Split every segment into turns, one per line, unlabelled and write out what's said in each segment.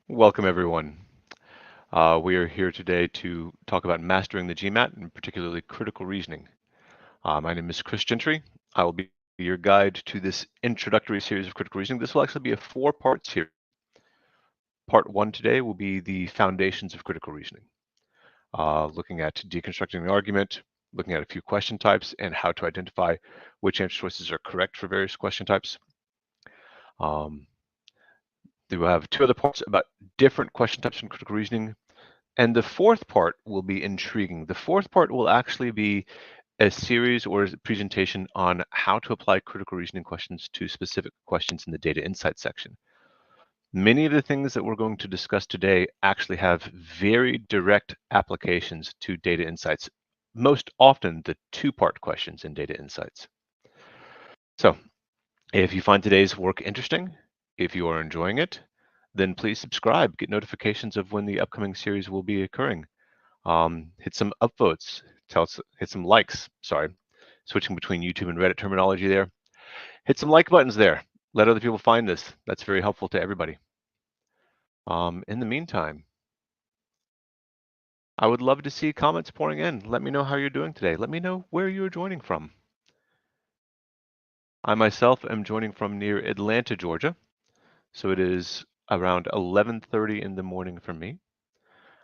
Welcome, everyone. We are here today to talk about mastering the GMAT and particularly critical reasoning. My name is Chris Gentry. I will be your guide to this introductory series of critical reasoning. This will actually be a four-part series. Part one today will be the foundations of critical reasoning, looking at deconstructing the argument, looking at a few question types, and how to identify which answer choices are correct for various question types. We will have two other parts about different question types in critical reasoning. And the fourth part will be intriguing. The fourth part will actually be a series or a presentation on how to apply critical reasoning questions to specific questions in the data insight section. Many of the things that we're going to discuss today actually have very direct applications to data insights, most often the two-part questions in data insights. So if you find today's work interesting, if you are enjoying it, then please subscribe, get notifications of when the upcoming series will be occurring. Hit some upvotes, hit some likes, sorry, switching between YouTube and Reddit terminology there. Hit some like buttons there. Let other people find this. That's very helpful to everybody. In the meantime, I would love to see comments pouring in. Let me know how you're doing today. Let me know where you're joining from. I myself am joining from near Atlanta, Georgia. So it is around 11:30 in the morning for me.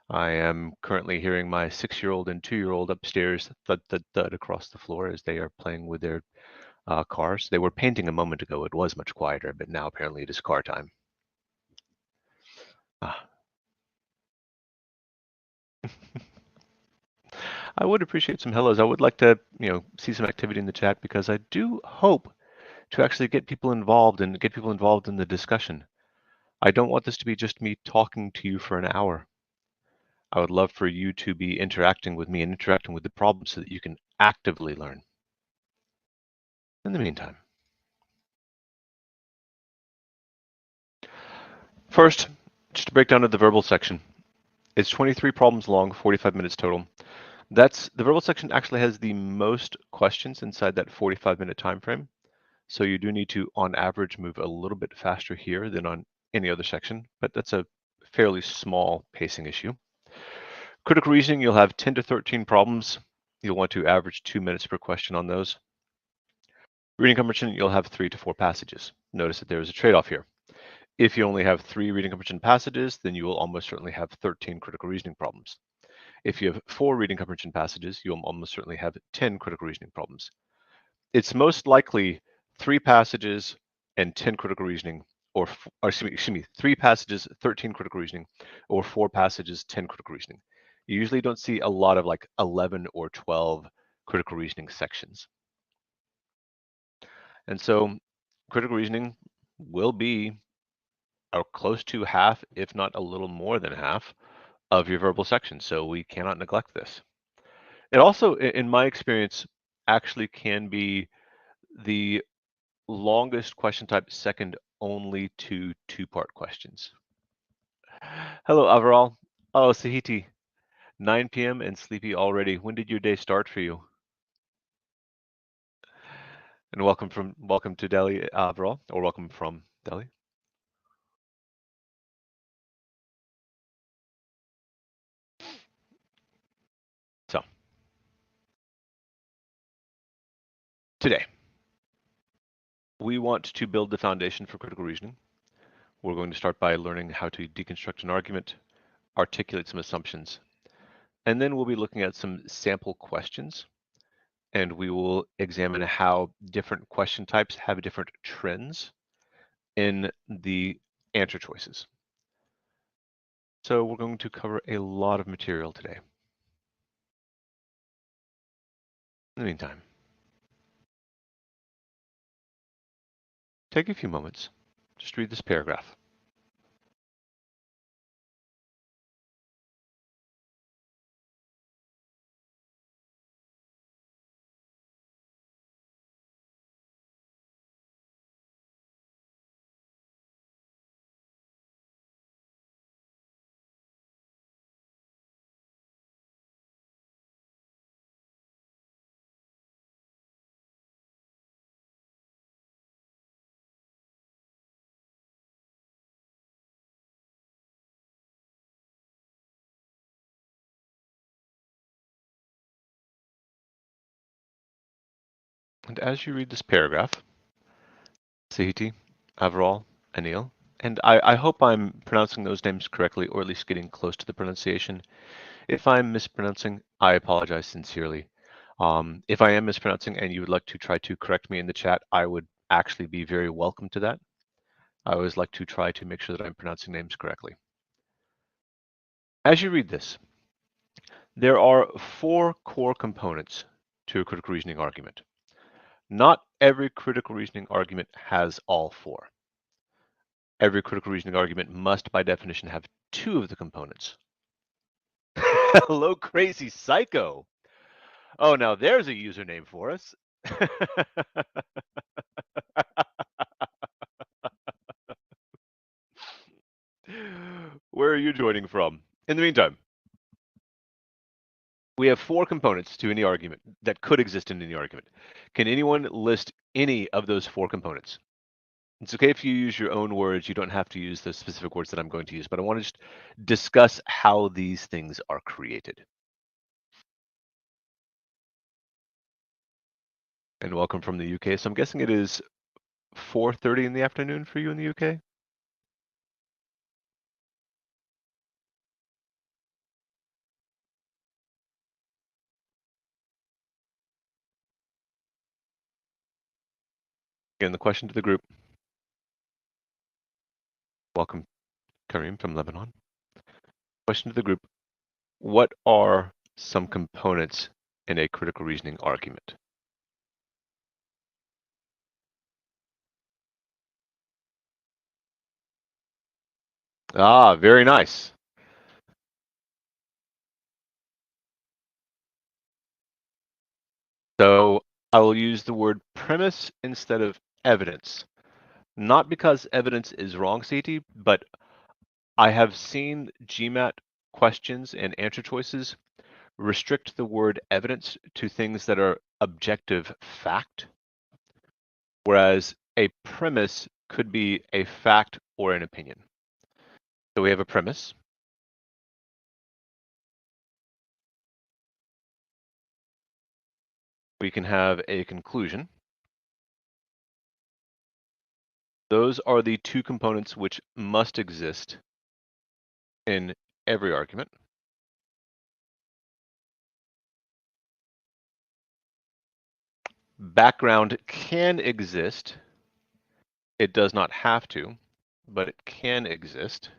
I am currently hearing my 6-year-old and 2-year-old upstairs thud, thud, thud across the floor as they are playing with their cars. They were painting a moment ago. It was much quieter, but now apparently it is car time. Ah. I would appreciate some hellos. I would like to, see some activity in the chat because I do hope to actually get people involved and get people involved in the discussion. I don't want this to be just me talking to you for an hour. I would love for you to be interacting with me and interacting with the problem so that you can actively learn. In the meantime, first, just to break down to the verbal section. It's 23 problems long, 45 minutes total. The verbal section actually has the most questions inside that 45-minute time frame. So you do need to, on average, move a little bit faster here than on any other section, but that's a fairly small pacing issue. Critical reasoning, you'll have 10 to 13 problems. You'll want to average 2 minutes per question on those. Reading comprehension, you'll have 3 to 4 passages. Notice that there is a trade-off here. If you only have 3 reading comprehension passages, then you will almost certainly have 13 critical reasoning problems. If you have 4 reading comprehension passages, you'll almost certainly have 10 critical reasoning problems. It's most likely 3 passages and 10 critical reasoning, or excuse me, 3 passages, 13 critical reasoning, or 4 passages, 10 critical reasoning. You usually don't see a lot of like 11 or 12 critical reasoning sections. And so critical reasoning will be close to half, if not a little more than half, of your verbal section. So we cannot neglect this. It also, in my experience, actually can be the longest question type, second only to two-part questions. Hello, Aviral. Oh, Sahiti. 9 p.m. and sleepy already. When did your day start for you? And welcome to Delhi, Aviral, or welcome from Delhi. So, today, we want to build the foundation for critical reasoning. We're going to start by learning how to deconstruct an argument, articulate some assumptions, and then we'll be looking at some sample questions, and we will examine how different question types have different trends in the answer choices. So we're going to cover a lot of material today. In the meantime, take a few moments, just read this paragraph. And as you read this paragraph, Sahiti, Avril, Anil, and I hope I'm pronouncing those names correctly, or at least getting close to the pronunciation. If I'm mispronouncing, I apologize sincerely. If I am mispronouncing and you would like to try to correct me in the chat, I would actually be very welcome to that. I always like to try to make sure that I'm pronouncing names correctly. As you read this, there are 4 core components to a critical reasoning argument. Not every critical reasoning argument has all 4. Every critical reasoning argument must, by definition, have 2 of the components. Hello, crazy psycho. Oh, now there's a username for us. Where are you joining from? In the meantime, we have 4 components to any argument that could exist in any argument. Can anyone list any of those 4 components? It's okay if you use your own words. You don't have to use the specific words that I'm going to use, but I want to just discuss how these things are created. And welcome from the UK. So I'm guessing it is 4:30 in the afternoon for you in the UK? Again, the question to the group. Welcome, Kareem from Lebanon. Question to the group. What are some components in a critical reasoning argument? Ah, very nice. So I will use the word premise instead of evidence. Not because evidence is wrong, CT, but I have seen GMAT questions and answer choices restrict the word evidence to things that are objective fact, whereas a premise could be a fact or an opinion. So we have a premise. We can have a conclusion. Those are the 2 components which must exist in every argument. Background can exist. It does not have to, but it can exist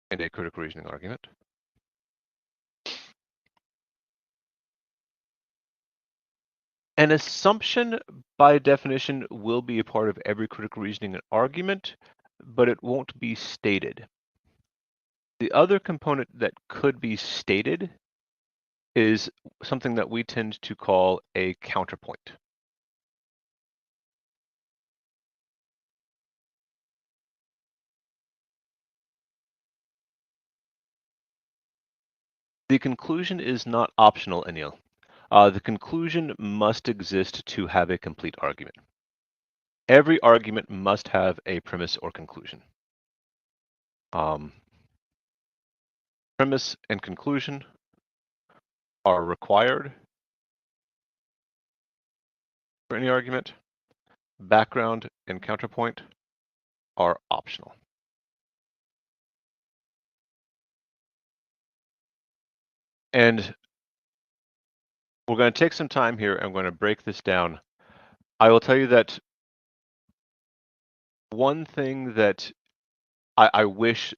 in a critical reasoning argument. An assumption, by definition, will be a part of every critical reasoning argument, but it won't be stated. The other component that could be stated is something that we tend to call a counterpoint. The conclusion is not optional, Anil. The conclusion must exist to have a complete argument. Every argument must have a premise or conclusion. Premise and conclusion are required for any argument. Background and counterpoint are optional. And we're going to take some time here. I'm going to break this down. I will tell you that one thing that I wish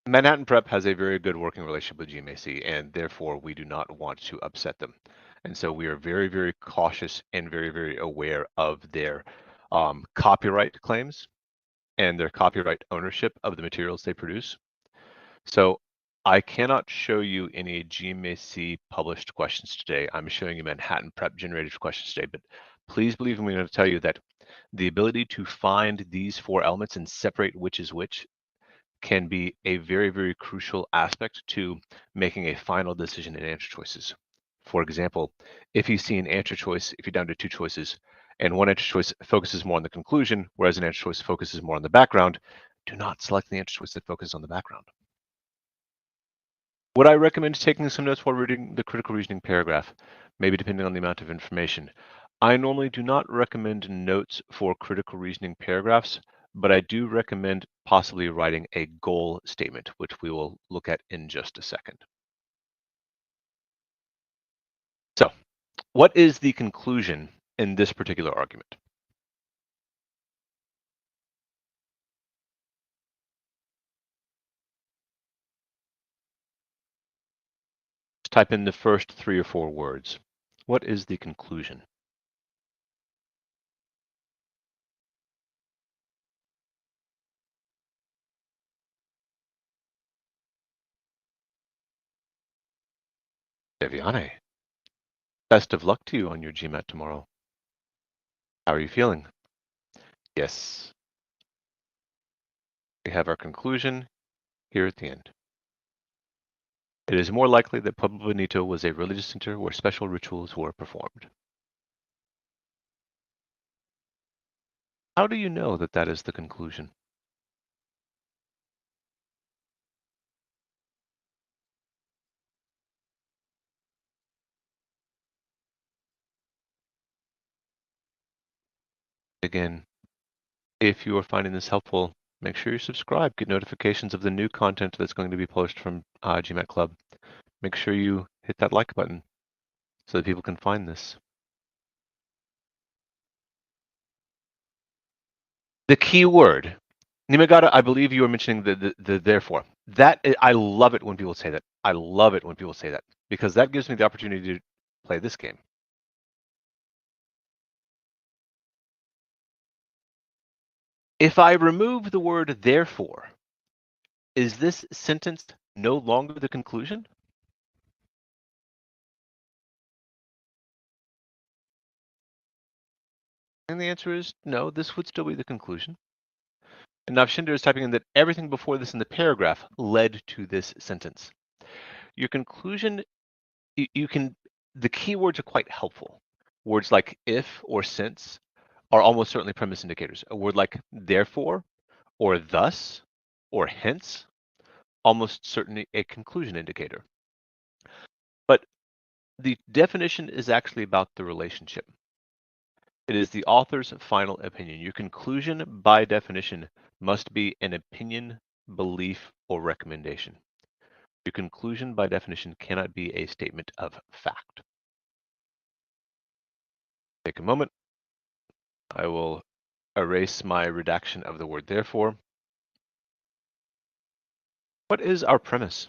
Manhattan Prep has a very good working relationship with GMAC, and therefore we do not want to upset them. And so we are very, very cautious and very, very aware of their copyright claims and their copyright ownership of the materials they produce. So I cannot show you any GMAC published questions today. I'm showing you Manhattan Prep generated questions today, but please believe me when I tell you that the ability to find these 4 elements and separate which is which can be a very, very crucial aspect to making a final decision in answer choices. For example, if you see an answer choice, if you're down to 2 choices, and one answer choice focuses more on the conclusion, whereas an answer choice focuses more on the background, do not select the answer choice that focuses on the background. Would I recommend taking some notes while reading the critical reasoning paragraph? Maybe depending on the amount of information. I normally do not recommend notes for critical reasoning paragraphs, but I do recommend possibly writing a goal statement, which we will look at in just a second. So, what is the conclusion in this particular argument? Just type in the first 3 or 4 words. What is the conclusion? Deviane, best of luck to you on your GMAT tomorrow. How are you feeling? Yes. We have our conclusion here at the end. It is more likely that Pueblo Bonito was a religious center where special rituals were performed. How do you know that that is the conclusion? Again, if you are finding this helpful, make sure you subscribe, get notifications of the new content that's going to be posted from GMAT Club. Make sure you hit that like button so that people can find this. The key word, Nimagata, I believe you were mentioning the therefore. I love it when people say that. I love it when people say that because that gives me the opportunity to play this game. If I remove the word therefore, is this sentence no longer the conclusion? And the answer is no, this would still be the conclusion. And Navshinder is typing in that everything before this in the paragraph led to this sentence. Your conclusion, the keywords are quite helpful. Words like if or since are almost certainly premise indicators. A word like therefore or thus or hence, almost certainly a conclusion indicator. But the definition is actually about the relationship. It is the author's final opinion. Your conclusion, by definition, must be an opinion, belief, or recommendation. Your conclusion, by definition, cannot be a statement of fact. Take a moment. I will erase my redaction of the word therefore. What is our premise?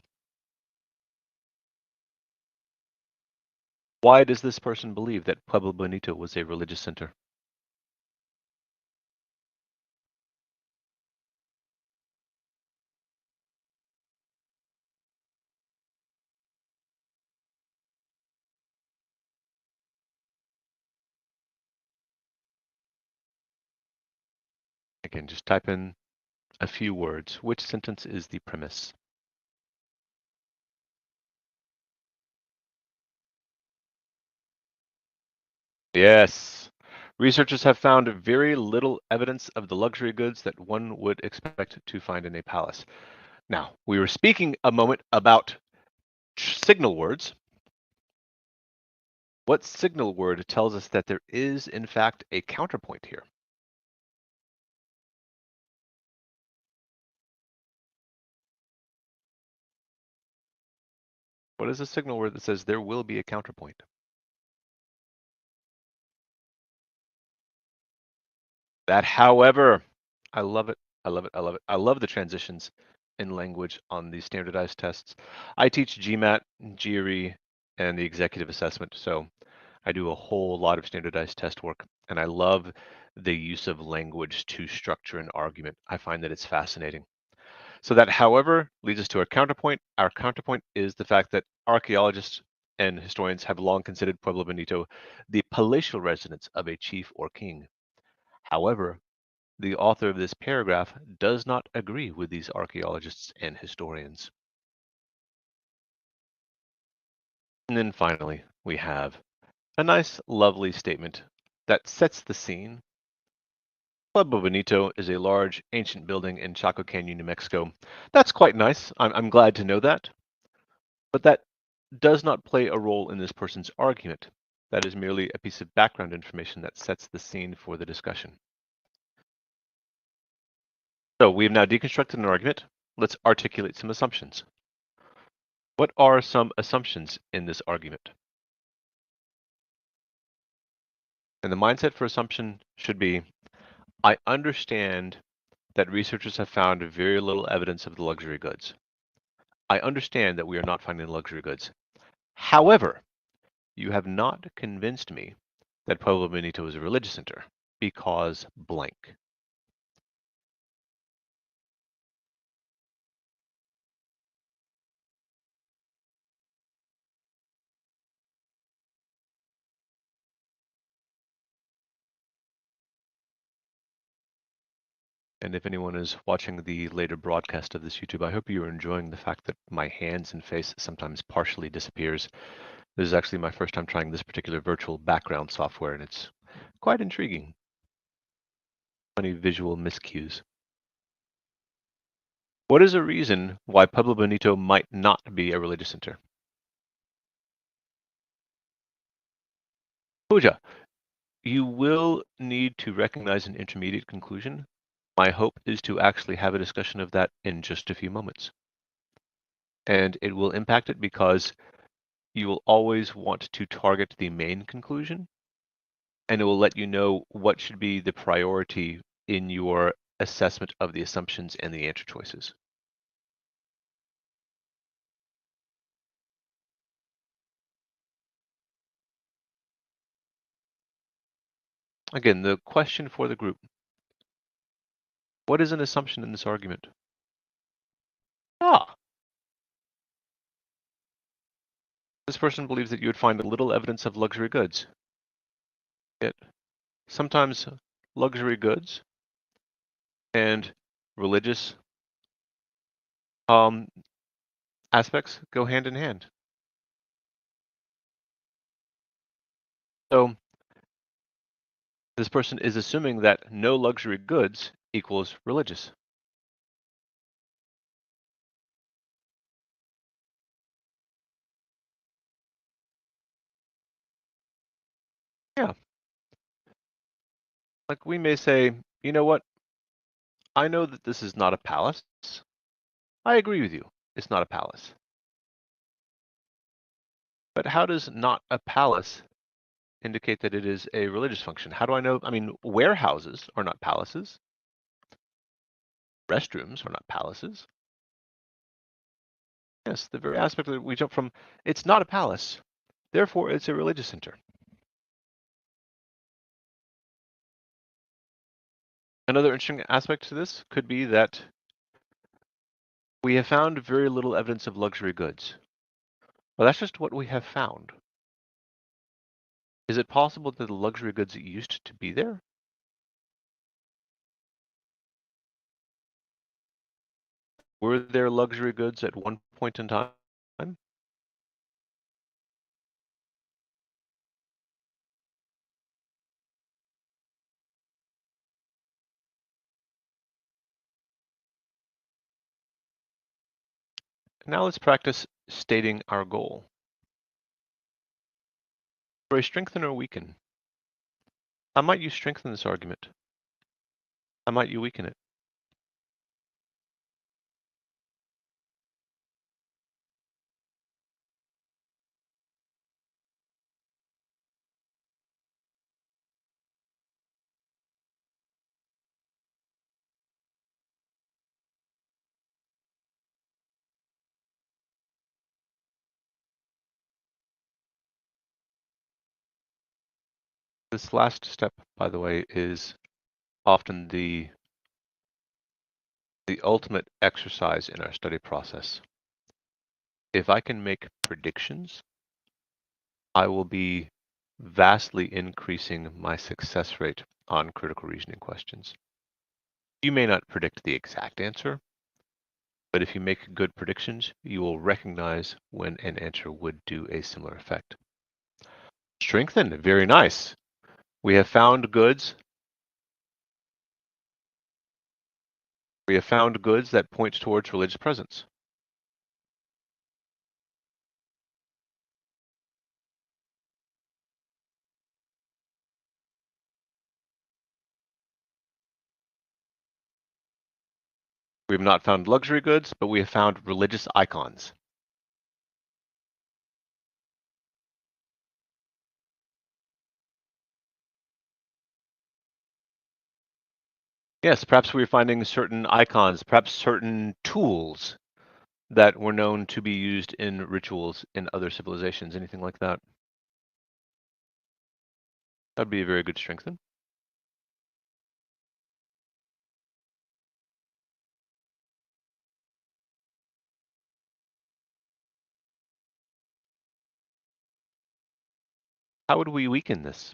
Why does this person believe that Pueblo Bonito was a religious center? Again, just type in a few words. Which sentence is the premise? Yes. Researchers have found very little evidence of the luxury goods that one would expect to find in a palace. Now, we were speaking a moment about signal words. What signal word tells us that there is, in fact, a counterpoint here? What is a signal word that says there will be a counterpoint? That, however, I love it. I love it. I love it. I love the transitions in language on these standardized tests. I teach GMAT, GRE, and the executive assessment. So I do a whole lot of standardized test work, and I love the use of language to structure an argument. I find that it's fascinating. So that, however, leads us to our counterpoint. Our counterpoint is the fact that archaeologists and historians have long considered Pueblo Bonito the palatial residence of a chief or king. However, the author of this paragraph does not agree with these archaeologists and historians. And then finally, we have a nice, lovely statement that sets the scene. Pueblo Bonito is a large, ancient building in Chaco Canyon, New Mexico. That's quite nice. I'm glad to know that. But that does not play a role in this person's argument. That is merely a piece of background information that sets the scene for the discussion. So we have now deconstructed an argument. Let's articulate some assumptions. What are some assumptions in this argument? And the mindset for assumption should be, I understand that researchers have found very little evidence of the luxury goods. I understand that we are not finding luxury goods. However, you have not convinced me that Pueblo Bonito is a religious center because blank. And if anyone is watching the later broadcast of this YouTube, I hope you are enjoying the fact that my hands and face sometimes partially disappears. This is actually my first time trying this particular virtual background software, and it's quite intriguing. Funny visual miscues. What is a reason why Pueblo Bonito might not be a religious center? Pooja, you will need to recognize an intermediate conclusion. My hope is to actually have a discussion of that in just a few moments. And it will impact it because you will always want to target the main conclusion, and it will let you know what should be the priority in your assessment of the assumptions and the answer choices. Again, the question for the group, what is an assumption in this argument? This person believes that you would find little evidence of luxury goods. Yet sometimes luxury goods and religious aspects go hand in hand. So this person is assuming that no luxury goods equals religious. Yeah. Like we may say, you know what? I know that this is not a palace. I agree with you. It's not a palace. But how does not a palace indicate that it is a religious function? How do I know? I mean, warehouses are not palaces. Restrooms are not palaces. Yes, the very aspect that we jump from, it's not a palace. Therefore, it's a religious center. Another interesting aspect to this could be that we have found very little evidence of luxury goods. Well, that's just what we have found. Is it possible that the luxury goods used to be there? Were there luxury goods at one point in time? Now let's practice stating our goal. For a strengthen or weaken, how might you strengthen this argument? How might you weaken it? This last step, by the way, is often the ultimate exercise in our study process. If I can make predictions, I will be vastly increasing my success rate on critical reasoning questions. You may not predict the exact answer, but if you make good predictions, you will recognize when an answer would do a similar effect. Strengthen, very nice. We have found goods. We have found goods that point towards religious presence. We have not found luxury goods, but we have found religious icons. Yes, perhaps we're finding certain icons, perhaps certain tools that were known to be used in rituals in other civilizations, anything like that. That'd be a very good strengthen. How would we weaken this?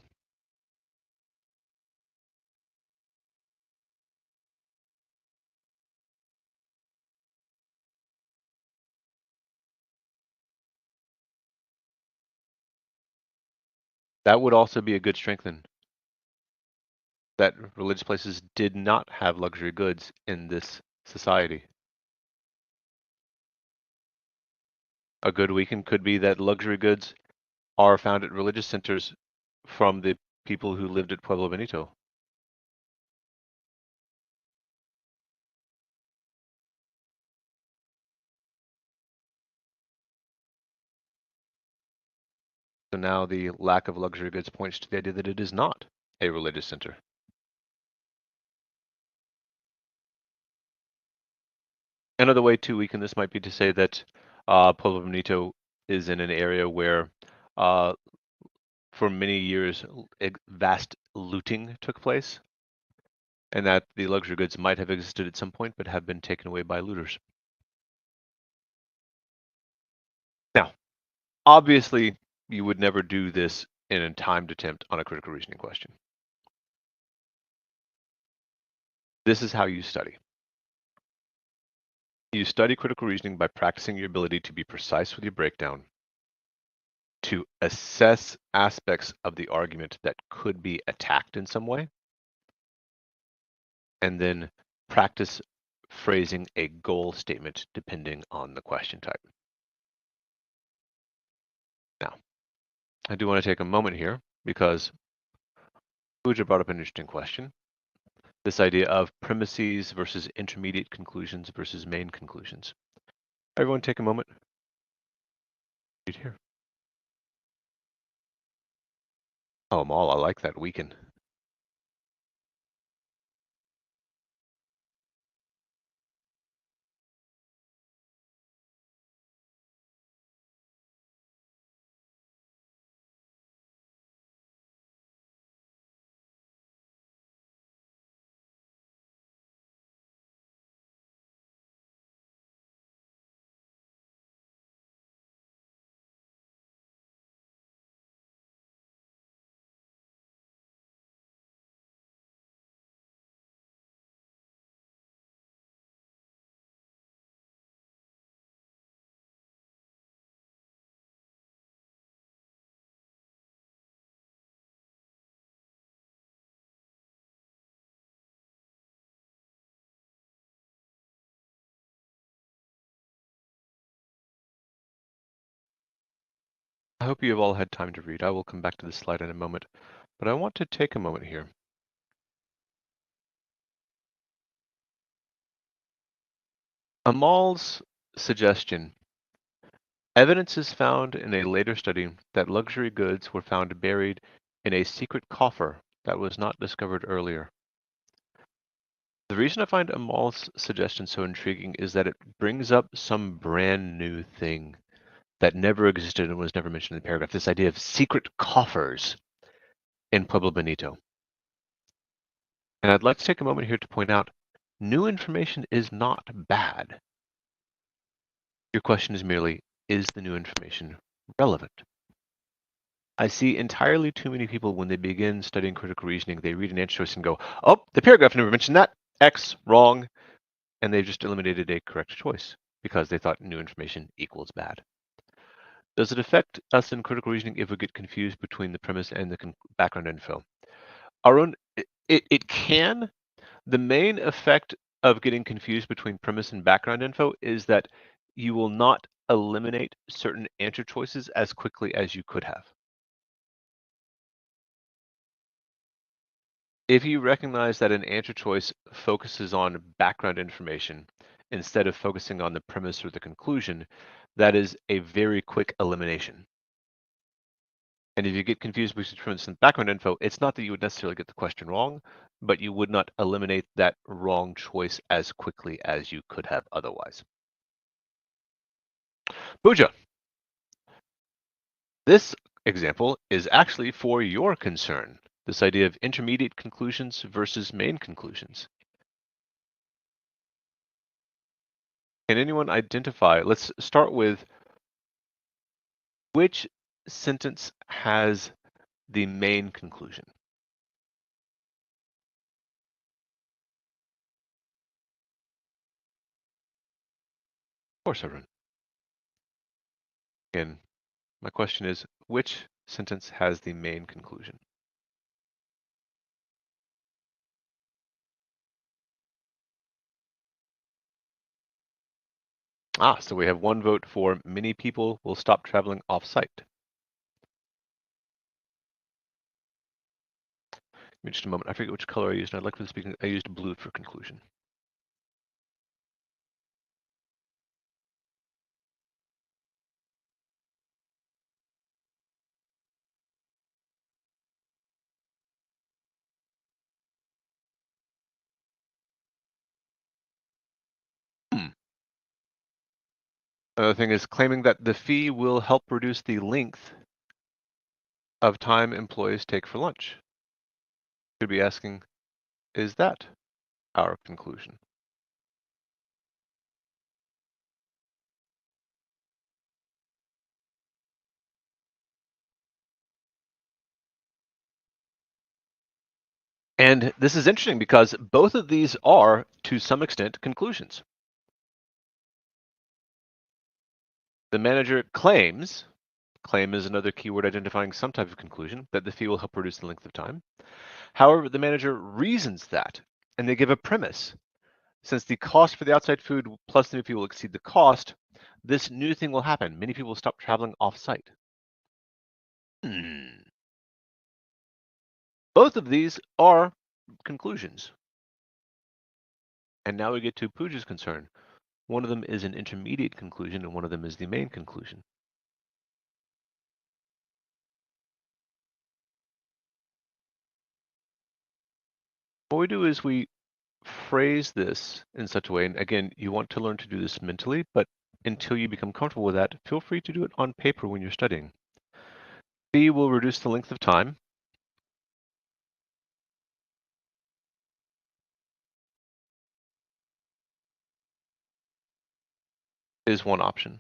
That would also be a good strengthen. That religious places did not have luxury goods in this society. A good weaken could be that luxury goods are found at religious centers from the people who lived at Pueblo Benito. So now the lack of luxury goods points to the idea that it is not a religious center. Another way to weaken this might be to say that Pueblo Bonito is in an area where, for many years, vast looting took place, and that the luxury goods might have existed at some point but have been taken away by looters. Now, obviously, you would never do this in a timed attempt on a critical reasoning question. This is how you study. You study critical reasoning by practicing your ability to be precise with your breakdown, to assess aspects of the argument that could be attacked in some way, and then practice phrasing a goal statement depending on the question type. Now, I do want to take a moment here because Pooja brought up an interesting question. This idea of premises versus intermediate conclusions versus main conclusions. Everyone take a moment. Read here. Oh, Maul, I like that weaken. I hope you have all had time to read. I will come back to this slide in a moment, but I want to take a moment here. Amal's suggestion. Evidence is found in a later study that luxury goods were found buried in a secret coffer that was not discovered earlier. The reason I find Amal's suggestion so intriguing is that it brings up some brand new thing that never existed and was never mentioned in the paragraph, this idea of secret coffers in Pueblo Benito. And I'd like to take a moment here to point out, new information is not bad. Your question is merely, is the new information relevant? I see entirely too many people when they begin studying critical reasoning, they read an answer choice and go, oh, the paragraph never mentioned that, X, wrong, and they've just eliminated a correct choice because they thought new information equals bad. Does it affect us in critical reasoning if we get confused between the premise and the background info? It can. The main effect of getting confused between premise and background info is that you will not eliminate certain answer choices as quickly as you could have. If you recognize that an answer choice focuses on background information instead of focusing on the premise or the conclusion, that is a very quick elimination. And if you get confused between premise and background info, it's not that you would necessarily get the question wrong, but you would not eliminate that wrong choice as quickly as you could have otherwise. Pooja, this example is actually for your concern, this idea of intermediate conclusions versus main conclusions. Can anyone identify, let's start with which sentence has the main conclusion? Of course, everyone. Again, my question is, which sentence has the main conclusion? So we have one vote for many people will stop traveling off-site. Give me just a moment. I forget which color I used. And I'd like for the speaking. I used blue for conclusion. Another thing is claiming that the fee will help reduce the length of time employees take for lunch. Could be asking, is that our conclusion? And this is interesting because both of these are, to some extent, conclusions. The manager claims, claim is another keyword identifying some type of conclusion, that the fee will help reduce the length of time. However, the manager reasons that, and they give a premise. Since the cost for the outside food plus the new fee will exceed the cost, this new thing will happen. Many people will stop traveling off-site. Both of these are conclusions. And now we get to Pooja's concern. One of them is an intermediate conclusion and one of them is the main conclusion. What we do is we phrase this in such a way, and again, you want to learn to do this mentally, but until you become comfortable with that, feel free to do it on paper when you're studying. B will reduce the length of time. Is one option.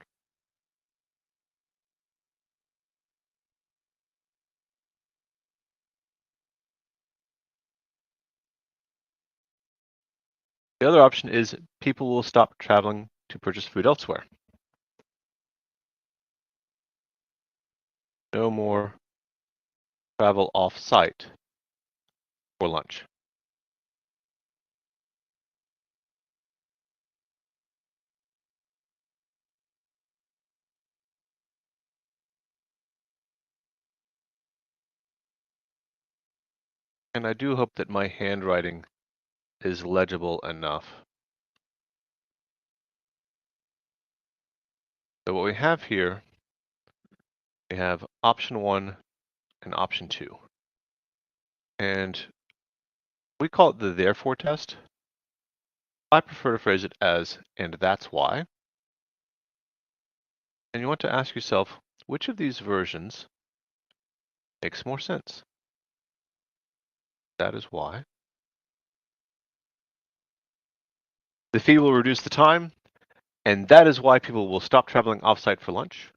The other option is people will stop traveling to purchase food elsewhere. No more travel off-site for lunch. And I do hope that my handwriting is legible enough. So what we have here, we have option 1 and option 2. And we call it the therefore test. I prefer to phrase it as, and that's why. And you want to ask yourself, which of these versions makes more sense? That is why. The fee will reduce the time, and that is why people will stop traveling off-site for lunch.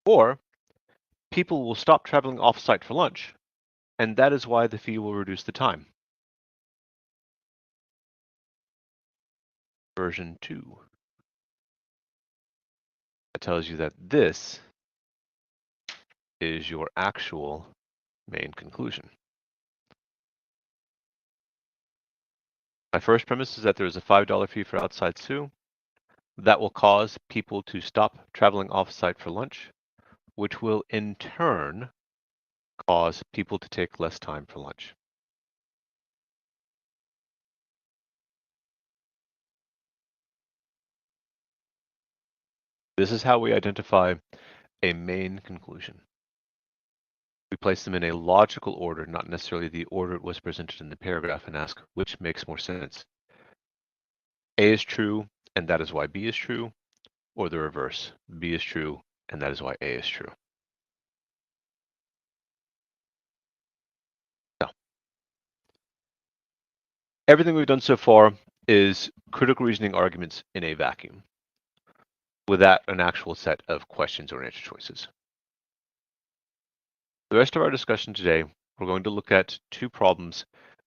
Or people will stop traveling off-site for lunch, and that is why the fee will reduce the time. Version 2. That tells you that this is your actual main conclusion. My first premise is that there is a $5 fee for outside SU. That will cause people to stop traveling off-site for lunch, which will in turn cause people to take less time for lunch. This is how we identify a main conclusion. We place them in a logical order, not necessarily the order it was presented in the paragraph, and ask which makes more sense. A is true, and that is why B is true, or the reverse. B is true, and that is why A is true. Now, everything we've done so far is critical reasoning arguments in a vacuum, without an actual set of questions or answer choices. The rest of our discussion today, we're going to look at two problems,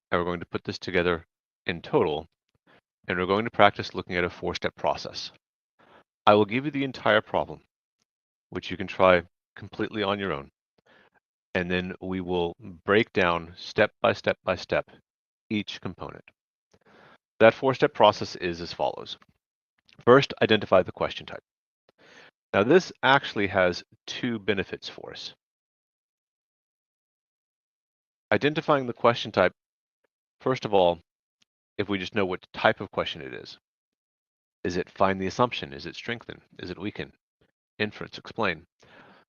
and we're going to put this together in total, and we're going to practice looking at a four-step process. I will give you the entire problem, which you can try completely on your own, and then we will break down step by step by step each component. That four-step process is as follows. First, identify the question type. Now, this actually has two benefits for us. Identifying the question type, first of all, if we just know what type of question it is. Is it find the assumption? Is it strengthen? Is it weaken? Inference, explain.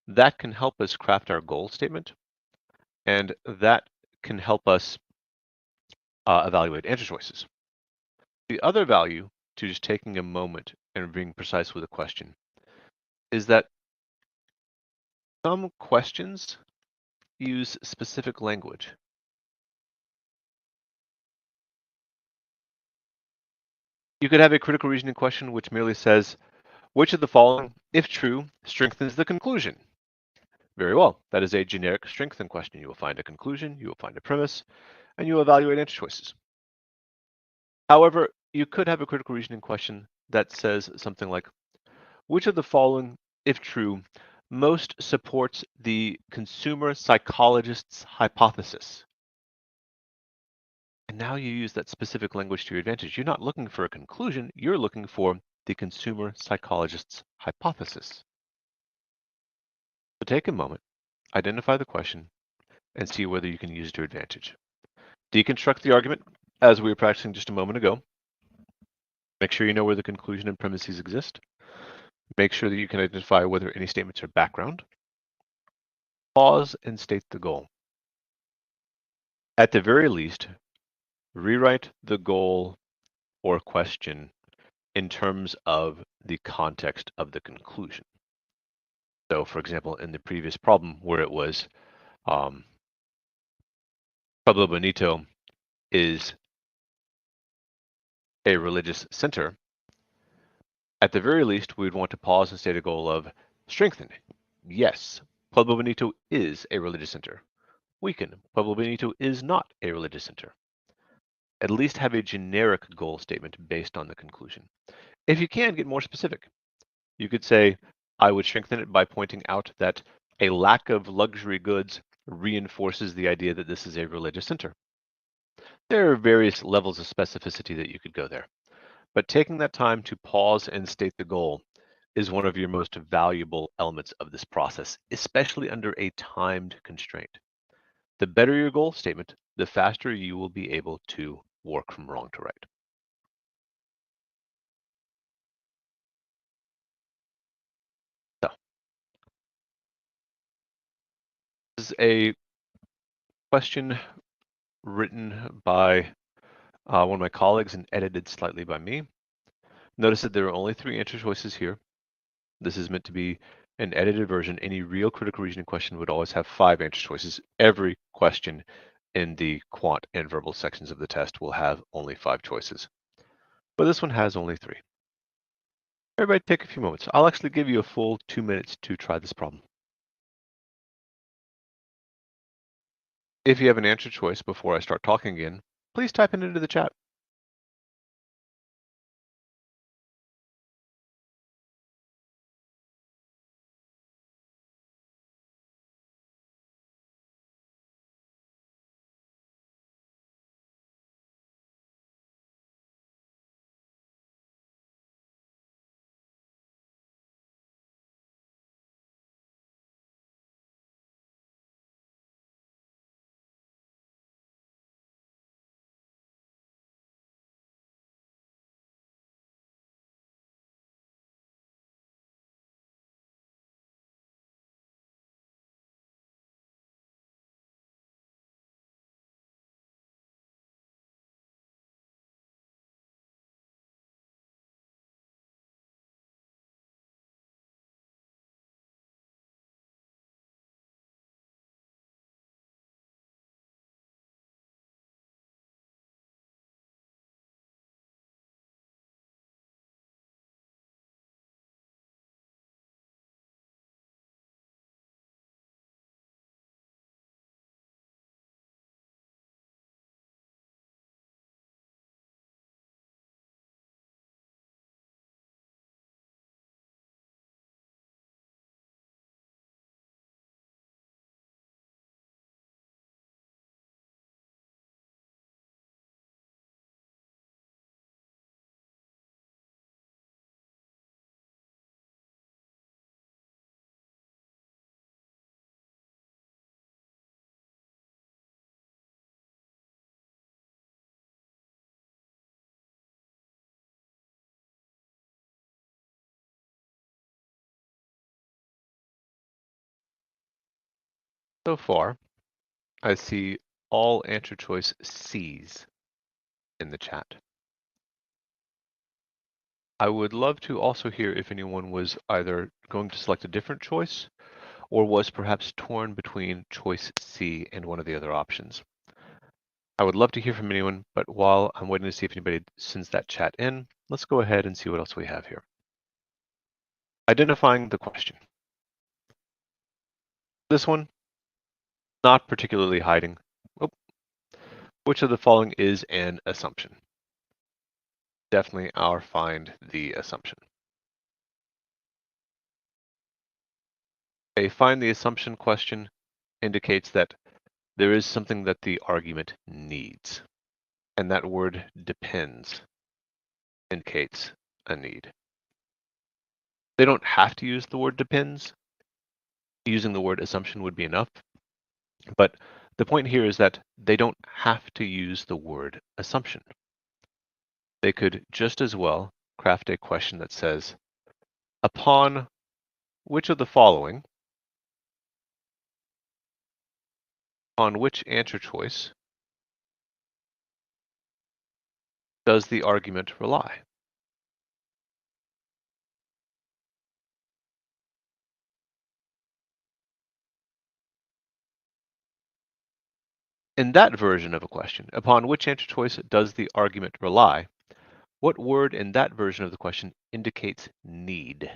That can help us craft our goal statement, and that can help us evaluate answer choices. The other value to just taking a moment and being precise with a question is that some questions use specific language. You could have a critical reasoning question which merely says, which of the following, if true, strengthens the conclusion? Very well. That is a generic strengthen question. You will find a conclusion, you will find a premise, and you will evaluate answer choices. However, you could have a critical reasoning question that says something like, which of the following, if true, most supports the consumer psychologist's hypothesis? And now you use that specific language to your advantage. You're not looking for a conclusion, you're looking for the consumer psychologist's hypothesis. So take a moment, identify the question, and see whether you can use it to your advantage. Deconstruct the argument, as we were practicing just a moment ago. Make sure you know where the conclusion and premises exist. Make sure that you can identify whether any statements are background. Pause and state the goal. At the very least, rewrite the goal or question in terms of the context of the conclusion. So, for example, in the previous problem where it was Pueblo Bonito is a religious center, at the very least, we would want to pause and state a goal of strengthen. Yes, Pueblo Bonito is a religious center. Weaken. Pueblo Bonito is not a religious center. At least have a generic goal statement based on the conclusion. If you can, get more specific. You could say, I would strengthen it by pointing out that a lack of luxury goods reinforces the idea that this is a religious center. There are various levels of specificity that you could go there. But taking that time to pause and state the goal is one of your most valuable elements of this process, especially under a timed constraint. The better your goal statement, the faster you will be able to work from wrong to right. So, this is a question written by one of my colleagues and edited slightly by me. Notice that there are only 3 answer choices here. This is meant to be an edited version. Any real critical reasoning question would always have 5 answer choices. Every question in the quant and verbal sections of the test will have only 5 choices. But this one has only 3. Everybody take a few moments. I'll actually give you a full 2 minutes to try this problem. If you have an answer choice before I start talking again, please type it into the chat. So far, I see all answer choice C's in the chat. I would love to also hear if anyone was either going to select a different choice or was perhaps torn between choice C and one of the other options. I would love to hear from anyone, but while I'm waiting to see if anybody sends that chat in, let's go ahead and see what else we have here. Identifying the question. This one, not particularly hiding. Oh, which of the following is an assumption? Definitely our find the assumption. A find the assumption question indicates that there is something that the argument needs, and that word depends indicates a need. They don't have to use the word depends. Using the word assumption would be enough, but the point here is that they don't have to use the word assumption. They could just as well craft a question that says, upon which of the following, on which answer choice does the argument rely? In that version of a question, upon which answer choice does the argument rely? What word in that version of the question indicates need?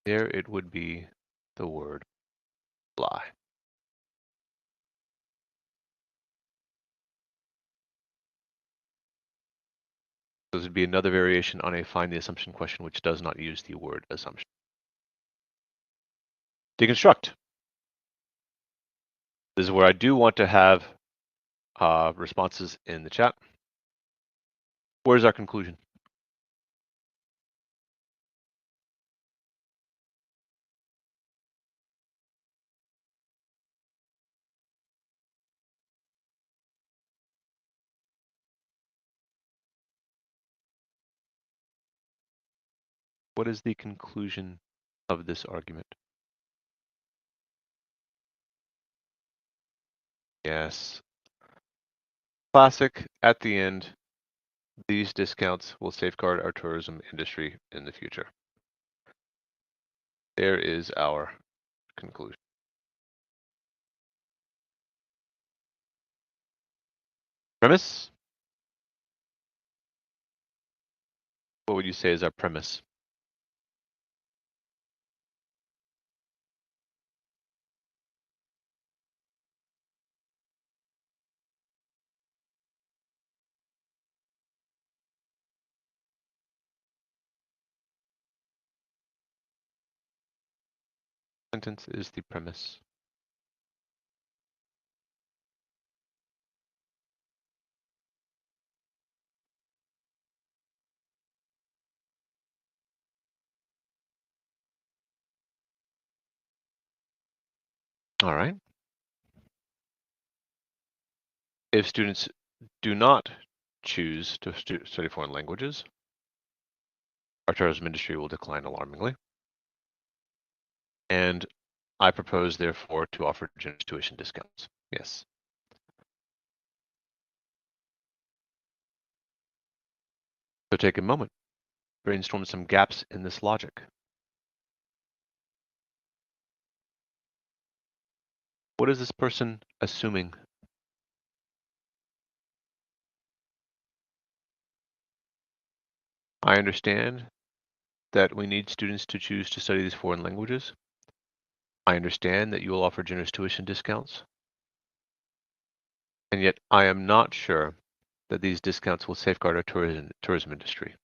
There it would be the word lie. This would be another variation on a find the assumption question which does not use the word assumption. Deconstruct. This is where I do want to have responses in the chat. Where's our conclusion? What is the conclusion of this argument? Yes. Classic at the end. These discounts will safeguard our tourism industry in the future. There is our conclusion. Premise? What would you say is our premise? Sentence is the premise. All right. If students do not choose to study foreign languages, our tourism industry will decline alarmingly. And I propose, therefore, to offer generous tuition discounts. Yes. So take a moment, brainstorm some gaps in this logic. What is this person assuming? I understand that we need students to choose to study these foreign languages. I understand that you will offer generous tuition discounts. And yet I am not sure that these discounts will safeguard our tourism industry.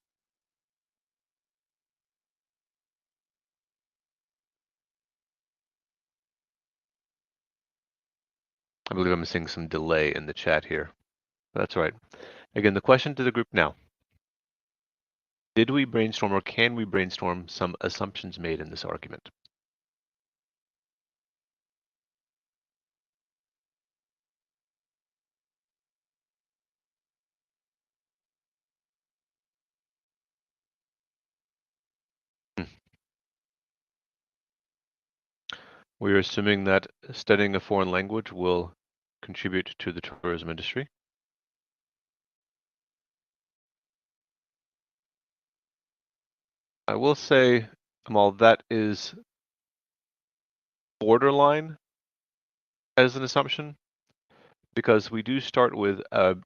I believe I'm seeing some delay in the chat here. That's all right. Again, the question to the group now. Did we brainstorm or can we brainstorm some assumptions made in this argument? We are assuming that studying a foreign language will contribute to the tourism industry. I will say, Amal, that is borderline as an assumption, because we do start with a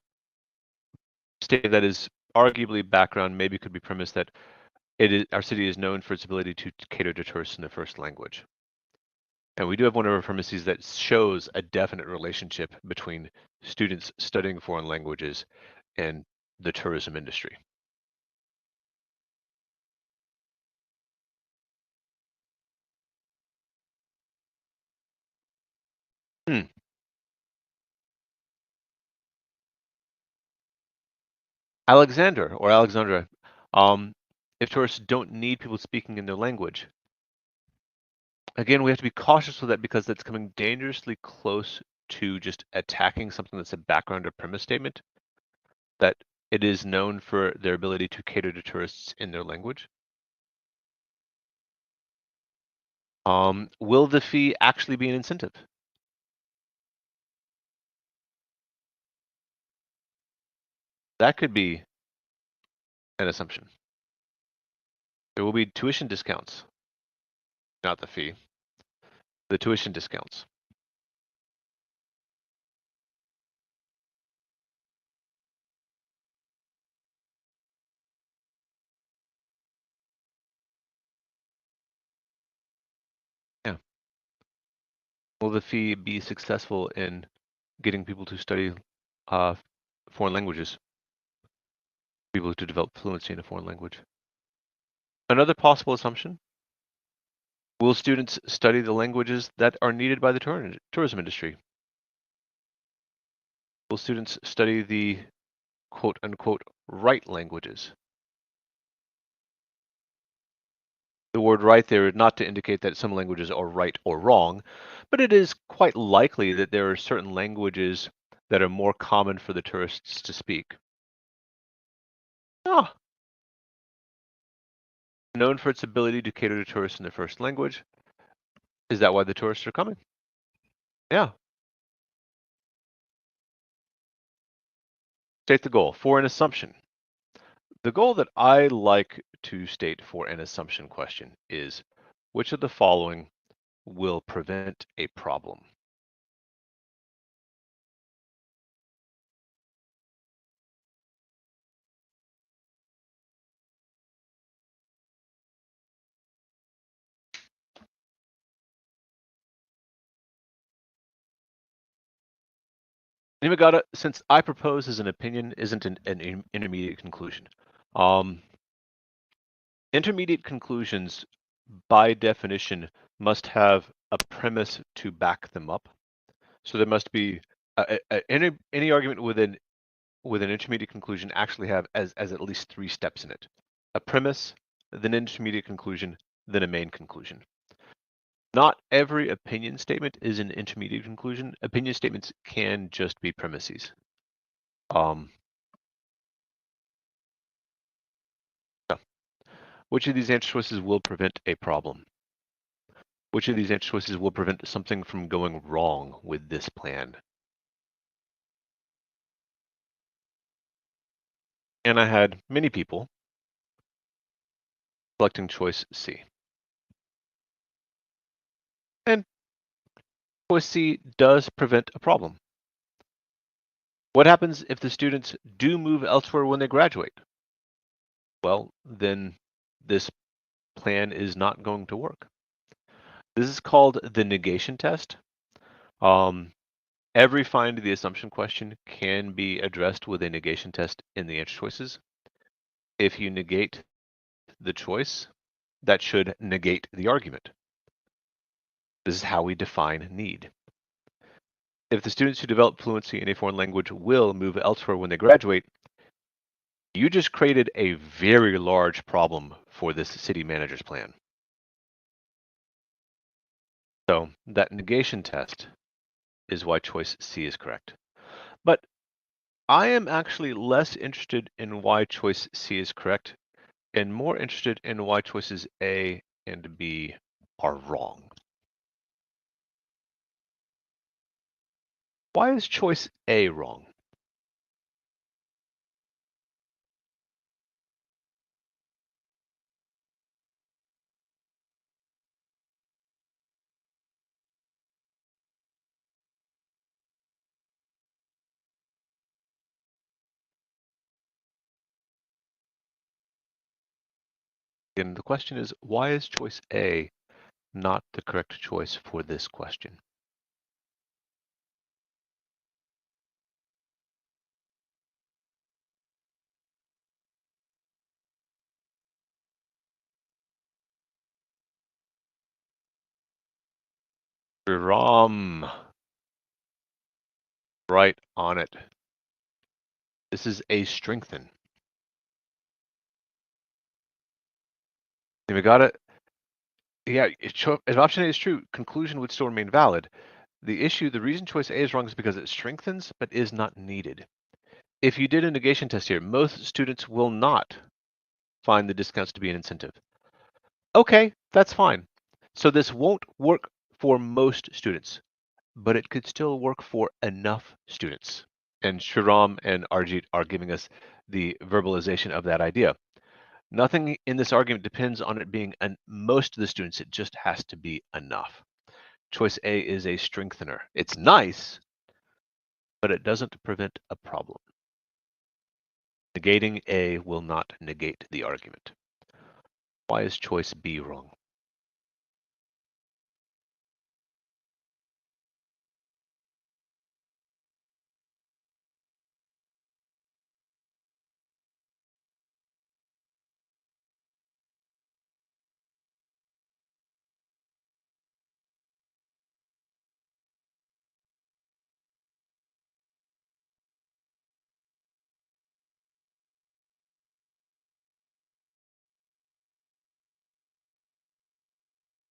statement that is arguably background, maybe could be premised that our city is known for its ability to cater to tourists in their first language. And we do have one of our premises that shows a definite relationship between students studying foreign languages and the tourism industry. Hmm. Alexander or Alexandra, if tourists don't need people speaking in their language, again, we have to be cautious with that because that's coming dangerously close to just attacking something that's a background or premise statement, that it is known for their ability to cater to tourists in their language. Will the fee actually be an incentive? That could be an assumption. There will be tuition discounts, not the fee, the tuition discounts. Yeah. Will the fee be successful in getting people to study uh, foreign languages, people to develop fluency in a foreign language? Another possible assumption, will students study the languages that are needed by the tourism industry? Will students study the quote unquote right languages? The word right there is not to indicate that some languages are right or wrong, but it is quite likely that there are certain languages that are more common for the tourists to speak. Ah, known for its ability to cater to tourists in their first language. Is that why the tourists are coming? Yeah. State the goal for an assumption. The goal that I like to state for an assumption question is, which of the following will prevent a problem? Nimagata, since I propose as an opinion, isn't an intermediate conclusion. Intermediate conclusions, by definition, must have a premise to back them up. So there must be any argument with an intermediate conclusion actually have as at least 3 steps in it: a premise, then an intermediate conclusion, then a main conclusion. Not every opinion statement is an intermediate conclusion. Opinion statements can just be premises. Um, yeah. Which of these answer choices will prevent a problem? Which of these answer choices will prevent something from going wrong with this plan? And I had many people selecting choice C. And choice C does prevent a problem. What happens if the students do move elsewhere when they graduate? Well, then this plan is not going to work. This is called the negation test. Um, every find the assumption question can be addressed with a negation test in the answer choices. If you negate the choice, that should negate the argument. This is how we define need. If the students who develop fluency in a foreign language will move elsewhere when they graduate, you just created a very large problem for this city manager's plan. So that negation test is why choice C is correct. But I am actually less interested in why choice C is correct and more interested in why choices A and B are wrong. Why is choice A wrong? And the question is, why is choice A not the correct choice for this question? Ram, right on it. This is a strengthen. And we got it. Yeah, if option A is true, conclusion would still remain valid. The reason choice A is wrong is because it strengthens but is not needed. If you did a negation test here, most students will not find the discounts to be an incentive. Okay, that's fine. So this won't work for most students, but it could still work for enough students. And Shriram and Arjit are giving us the verbalization of that idea. Nothing in this argument depends on it being most of the students. It just has to be enough. Choice A is a strengthener. It's nice, but it doesn't prevent a problem. Negating A will not negate the argument. Why is choice B wrong?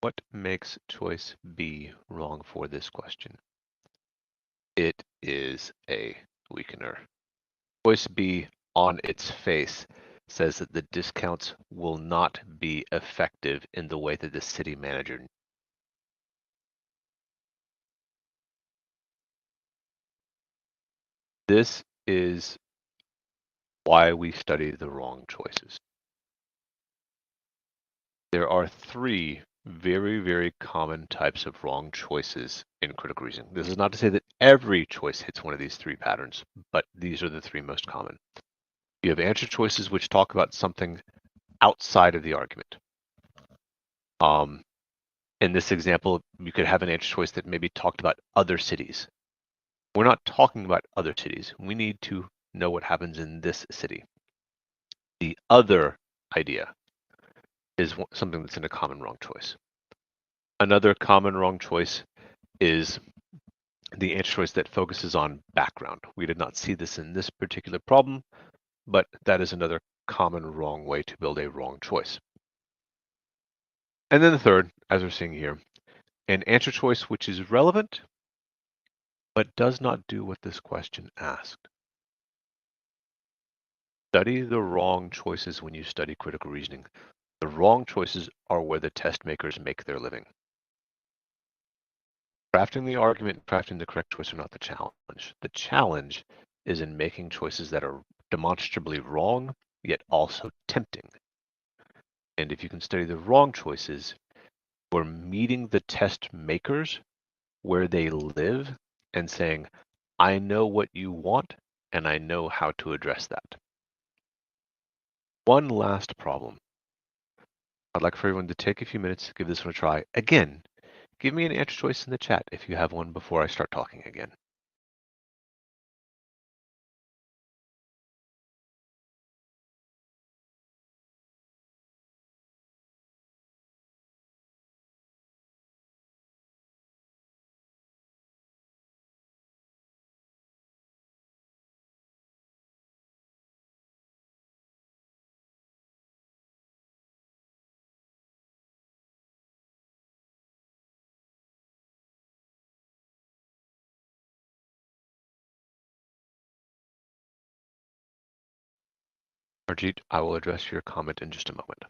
What makes choice B wrong for this question? It is a weakener. Choice B on its face says that the discounts will not be effective in the way that the city manager. This is why we study the wrong choices. There are three very, very common types of wrong choices in critical reasoning. This is not to say that every choice hits one of these three patterns, but these are the three most common. You have answer choices which talk about something outside of the argument. In this example, you could have an answer choice that maybe talked about other cities. We're not talking about other cities. We need to know what happens in this city. The other idea is something that's in a common wrong choice. Another common wrong choice is the answer choice that focuses on background. We did not see this in this particular problem, but that is another common wrong way to build a wrong choice. And then the third, as we're seeing here, an answer choice which is relevant, but does not do what this question asked. Study the wrong choices when you study critical reasoning. The wrong choices are where the test makers make their living. Crafting the argument, crafting the correct choice are not the challenge. The challenge is in making choices that are demonstrably wrong, yet also tempting. And if you can study the wrong choices, we're meeting the test makers where they live and saying, I know what you want, and I know how to address that. One last problem. I'd like for everyone to take a few minutes to give this one a try. Again, give me an answer choice in the chat if you have one before I start talking again. Arjit, I will address your comment in just a moment.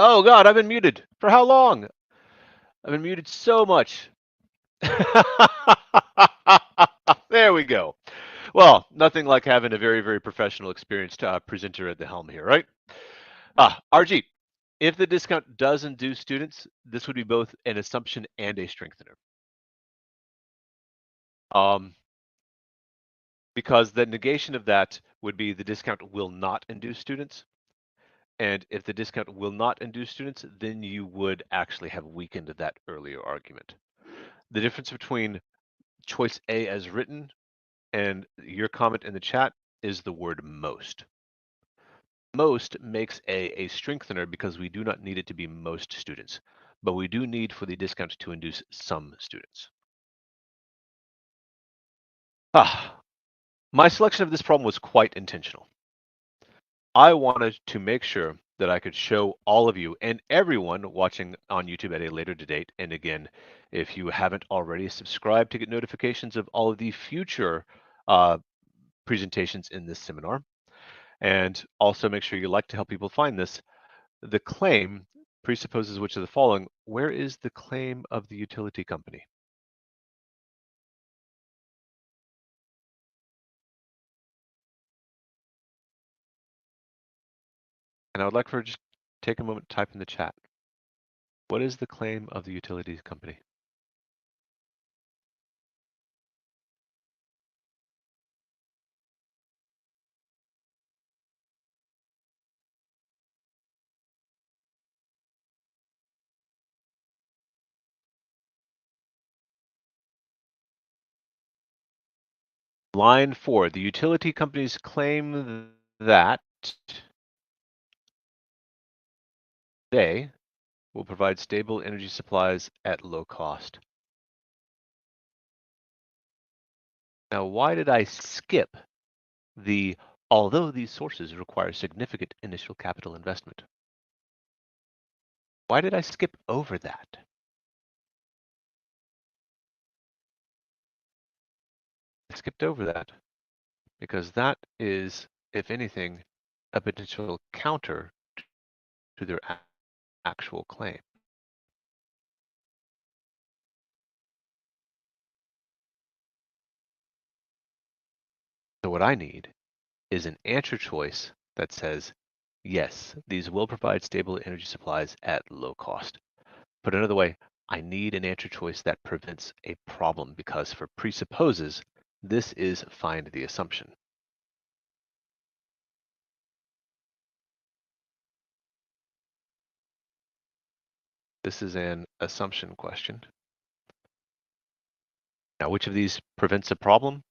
Oh God, I've been muted. For how long? I've been muted so much. There we go. Well, nothing like having a very, very professional, experienced presenter at the helm here, right? RG, if the discount does induce students, this would be both an assumption and a strengthener. Because the negation of that would be the discount will not induce students. And if the discount will not induce students, then you would actually have weakened that earlier argument. The difference between choice A as written and your comment in the chat is the word most. Most makes a strengthener because we do not need it to be most students, but we do need for the discount to induce some students. My selection of this problem was quite intentional. I wanted to make sure that I could show all of you and everyone watching on YouTube at a later date. And again, if you haven't already, subscribed to get notifications of all of the future presentations in this seminar. And also make sure you like to help people find this. The claim presupposes which of the following. Where is the claim of the utility company? And I would like for just take a moment to type in the chat. What is the claim of the utility company? Line 4, the utility companies claim that they will provide stable energy supplies at low cost. Now, why did I skip the although these sources require significant initial capital investment? Why did I skip over that? I skipped over that because that is, if anything, a potential counter to their actual claim. So what I need is an answer choice that says, yes, these will provide stable energy supplies at low cost. Put another way, I need an answer choice that prevents a problem because for presupposes, this is find the assumption. This is an assumption question. Now, which of these prevents a problem?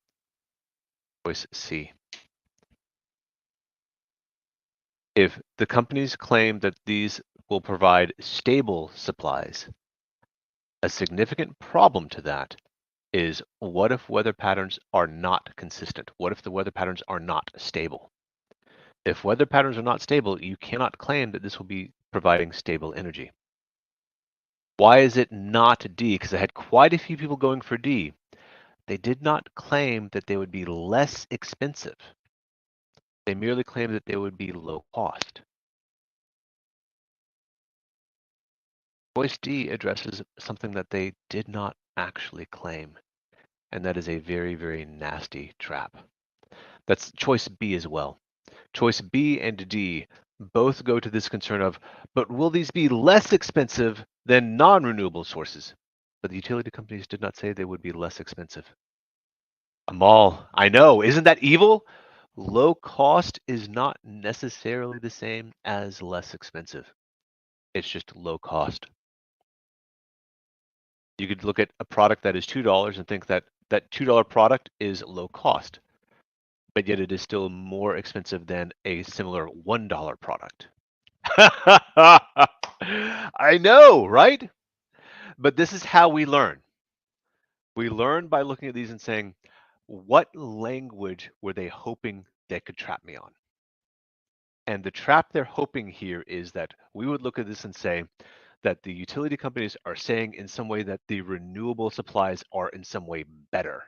Choice C. If the companies claim that these will provide stable supplies, a significant problem to that is what if weather patterns are not consistent? What if the weather patterns are not stable? If weather patterns are not stable, you cannot claim that this will be providing stable energy. Why is it not D? Because I had quite a few people going for D. They did not claim that they would be less expensive. They merely claimed that they would be low cost. Choice D addresses something that they did not actually claim, and that is a very, very nasty trap. That's choice B as well. Choice B and D both go to this concern of, but will these be less expensive than non-renewable sources? But the utility companies did not say they would be less expensive. Amal, I know, isn't that evil? Low cost is not necessarily the same as less expensive. It's just low cost. You could look at a product that is $2 and think that that $2 product is low cost, but yet it is still more expensive than a similar $1 product. I know, right? But this is how we learn. We learn by looking at these and saying, what language were they hoping they could trap me on? And the trap they're hoping here is that we would look at this and say that the utility companies are saying in some way that the renewable supplies are in some way better,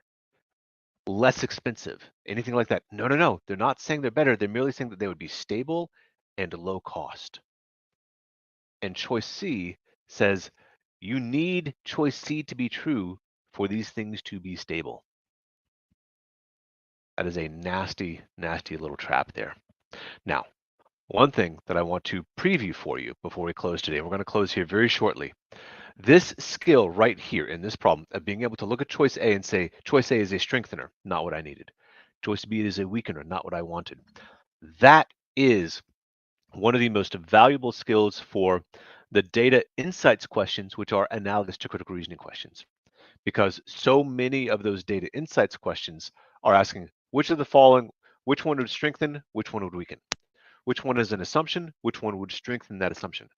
less expensive, anything like that. No, no, no. They're not saying they're better. They're merely saying that they would be stable and low cost. And choice C says you need choice C to be true for these things to be stable. That is a nasty, nasty little trap there. Now, one thing that I want to preview for you before we close today, we're going to close here very shortly. This skill right here in this problem of being able to look at choice A and say, choice A is a strengthener, not what I needed. Choice B is a weakener, not what I wanted. That is one of the most valuable skills for the data insights questions, which are analogous to critical reasoning questions. Because so many of those data insights questions are asking which of the following, which one would strengthen, which one would weaken, which one is an assumption, which one would strengthen that assumption.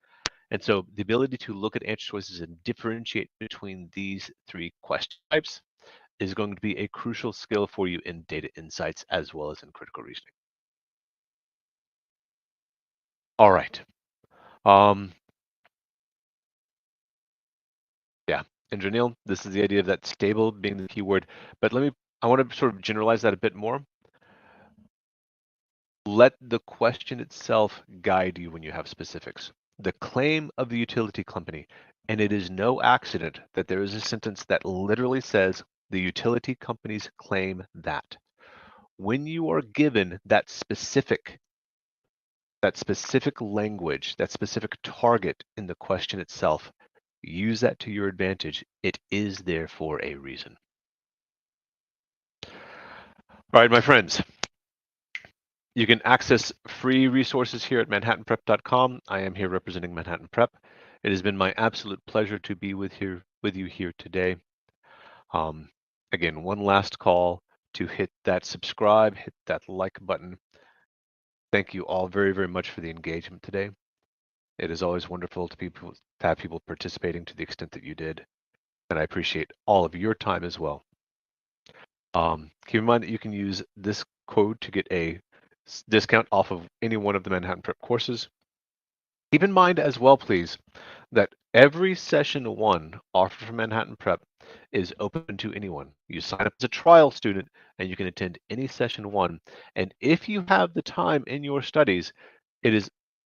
And so the ability to look at answer choices and differentiate between these three question types is going to be a crucial skill for you in data insights as well as in critical reasoning. All right. Yeah, and Janil, this is the idea of that stable being the key word. But I want to sort of generalize that a bit more. Let the question itself guide you when you have specifics. The claim of the utility company, and it is no accident that there is a sentence that literally says the utility companies claim that. When you are given that specific language, that specific target in the question itself, use that to your advantage. It is there for a reason. All right, my friends, you can access free resources here at manhattanprep.com. I am here representing Manhattan Prep. It has been my absolute pleasure to be with you here today. Again, one last call to hit that subscribe, hit that like button. Thank you all very, very much for the engagement today. It is always wonderful to have people participating to the extent that you did, and I appreciate all of your time as well. Keep in mind that you can use this code to get a discount off of any one of the Manhattan Prep courses. Keep in mind as well, please, that every session 1 offered from Manhattan Prep is open to anyone. You sign up as a trial student and you can attend any session 1. And if you have the time in your studies,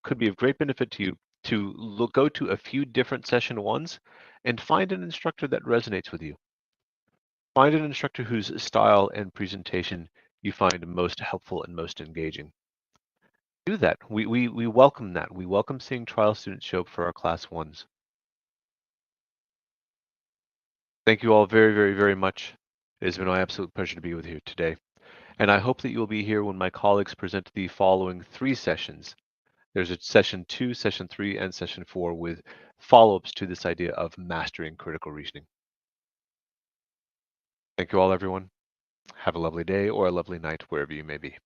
could be of great benefit to you to go to a few different session 1s and find an instructor that resonates with you. Find an instructor whose style and presentation you find most helpful and most engaging. Do that. We welcome that. We welcome seeing trial students show up for our class 1s. Thank you all very, very, very much. It has been my absolute pleasure to be with you today. And I hope that you will be here when my colleagues present the following 3 sessions. There's a session 2, session 3, and session 4 with follow-ups to this idea of mastering critical reasoning. Thank you all, everyone. Have a lovely day or a lovely night, wherever you may be.